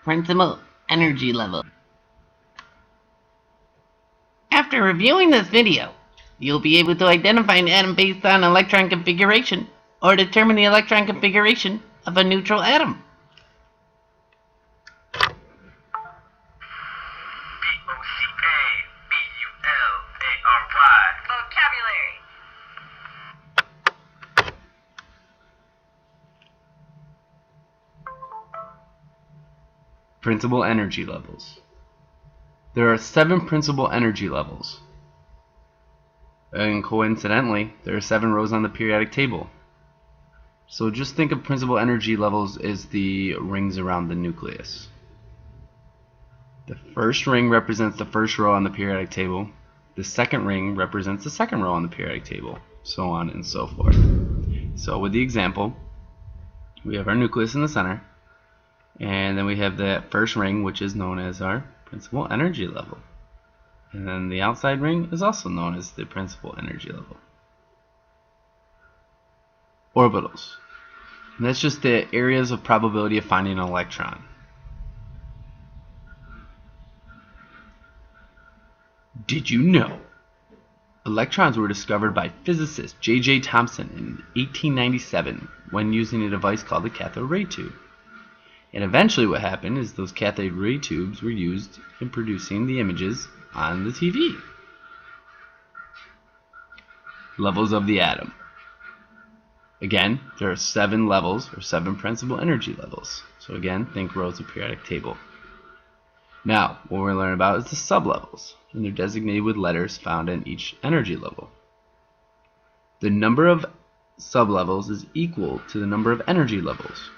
principal energy level. After reviewing this video, you'll be able to identify an atom based on electron configuration or determine the electron configuration of a neutral atom. Vocabulary. Principal energy levels. There are 7 principal energy levels. And coincidentally, there are 7 rows on the periodic table. So just think of principal energy levels as the rings around the nucleus. The first ring represents the first row on the periodic table. The second ring represents the second row on the periodic table, so on and so forth. So with the example, we have our nucleus in the center, and then we have that first ring, which is known as our principal energy level. And then the outside ring is also known as the principal energy level. Orbitals. And that's just the areas of probability of finding an electron. Did you know electrons were discovered by physicist J.J. Thomson in 1897 when using a device called the cathode ray tube? And eventually what happened is those cathode ray tubes were used in producing the images on the TV. Levels of the atom. Again, there are 7 levels, or 7 principal energy levels. So again, think rows of periodic table. Now, what we're learning about is the sublevels, and they're designated with letters found in each energy level. The number of sublevels is equal to the number of energy levels.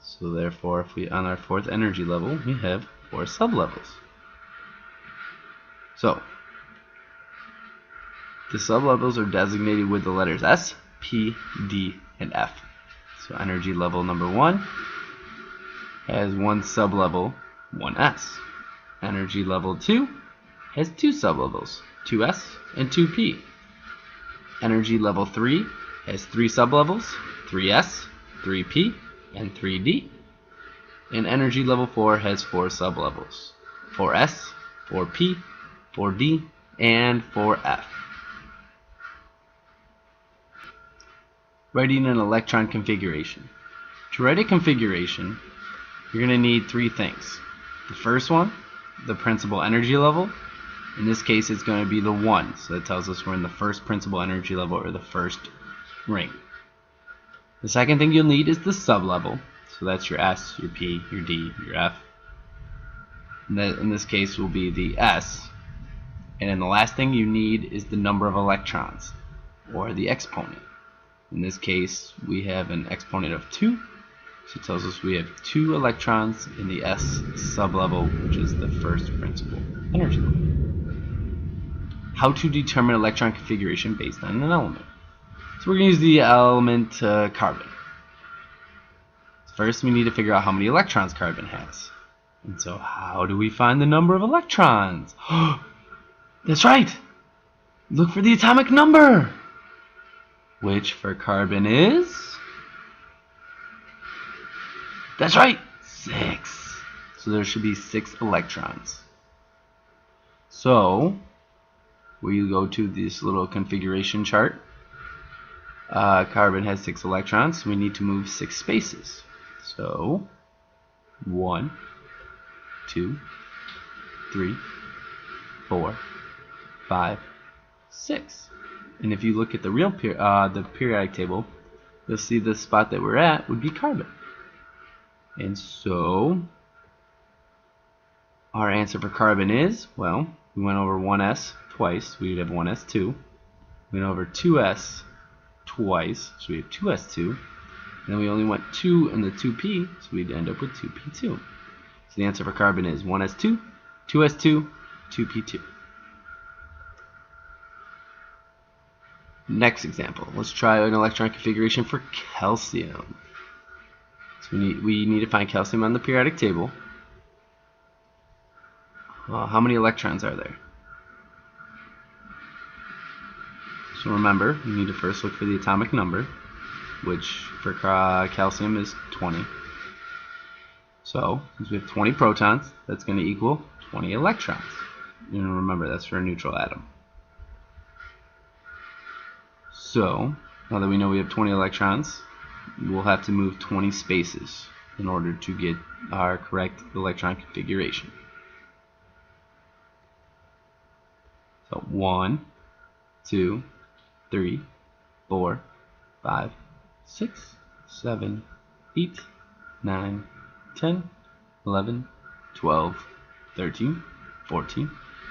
So therefore, if we on our 4th energy level, we have 4 sublevels. So the sublevels are designated with the letters S, P, D, and F. So energy level number 1 has 1 sublevel, 1s. Energy level 2 has 2 sublevels, 2s and 2p. Energy level 3 has 3 sublevels, 3s, 3p, and 3d. And energy level 4 has 4 sublevels, 4s, 4p, 4d, and 4f. Writing an electron configuration. To write a configuration, you're going to need 3 things. The first one, the principal energy level. In this case, it's going to be the 1, so that tells us we're in the first principal energy level, or the first ring. The second thing you'll need is the sublevel, so that's your S, your P, your D, your F. And that in this case will be the S. And then the last thing you need is the number of electrons, or the exponent. In this case, we have an exponent of 2, so it tells us we have 2 electrons in the S sublevel, which is the first principal energy level. How to determine electron configuration based on an element. So we're going to use the element carbon. First, we need to figure out how many electrons carbon has. And so how do we find the number of electrons? That's right! Look for the atomic number! Which for carbon is... That's right! 6! So there should be 6 electrons. So we go to this little configuration chart. Carbon has 6 electrons, so we need to move 6 spaces. So 1, 2, 3, 4, 5, 6. And if you look at the real the periodic table, you'll see the spot that we're at would be carbon. And so our answer for carbon is, well, we went over 1s twice, we would have 1s2. We went over 2s twice, so we have 2s2. And then we only went 2 in the 2p, so we'd end up with 2p2. So the answer for carbon is 1s2, 2s2, 2p2. Next example, let's try an electron configuration for calcium. So we need to find calcium on the periodic table. How many electrons are there? So remember, you need to first look for the atomic number, which for calcium is 20. So, since we have 20 protons, that's going to equal 20 electrons. And remember, that's for a neutral atom. So, now that we know we have 20 electrons, we'll have to move 20 spaces in order to get our correct electron configuration. So 1, 2, 3, 4, 5, 6, 7, 8, 9, 10, 11, 12, 13, 14,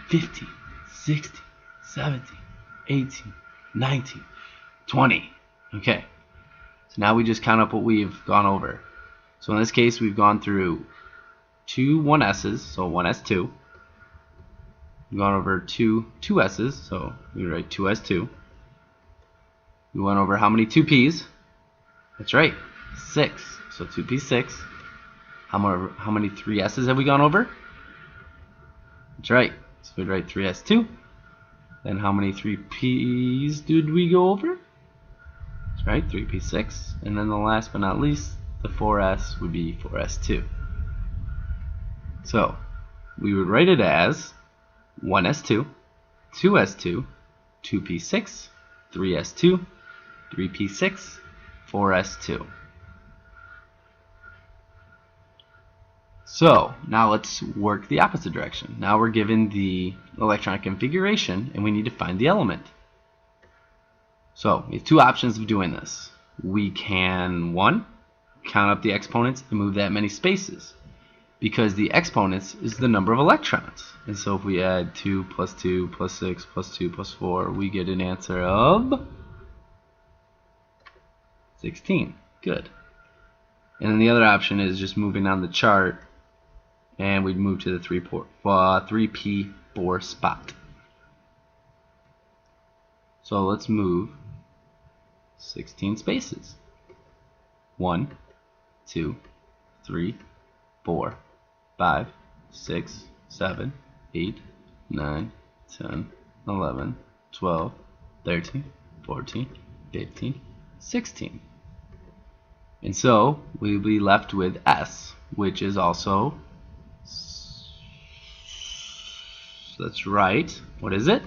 15, 16, 17, 18, 19, 20. Okay. So now we just count up what we've gone over. So in this case, we've gone through two 1s's, so 1s2. We've gone over two 2s's, so we write 2s2. We went over how many 2p's? That's right, 6. So 2p6. How many 3s's have we gone over? That's right. So we'd write 3s2. Then how many 3p's did we go over? That's right, 3p6. And then the last but not least, the 4s would be 4s2. So we would write it as 1s2, 2s2, 2p6, 3s2, 3p6, 4s2. So now let's work the opposite direction. Now we're given the electron configuration and we need to find the element. So we have two options of doing this. We can, one, count up the exponents and move that many spaces, because the exponents is the number of electrons. And so if we add 2 plus 2 plus 6 plus 2 plus 4, we get an answer of 16. Good. And then the other option is just moving on the chart, and we'd move to the 3p4 spot. So let's move 16 spaces. 1, 2, 3, 4, 5, 6, 7, 8, 9, 10, 11, 12, 13, 14, 15, 16. And so we'll be left with S, which is also, that's right, what is it?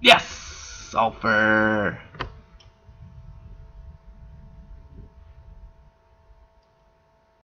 Yes! Sulfur!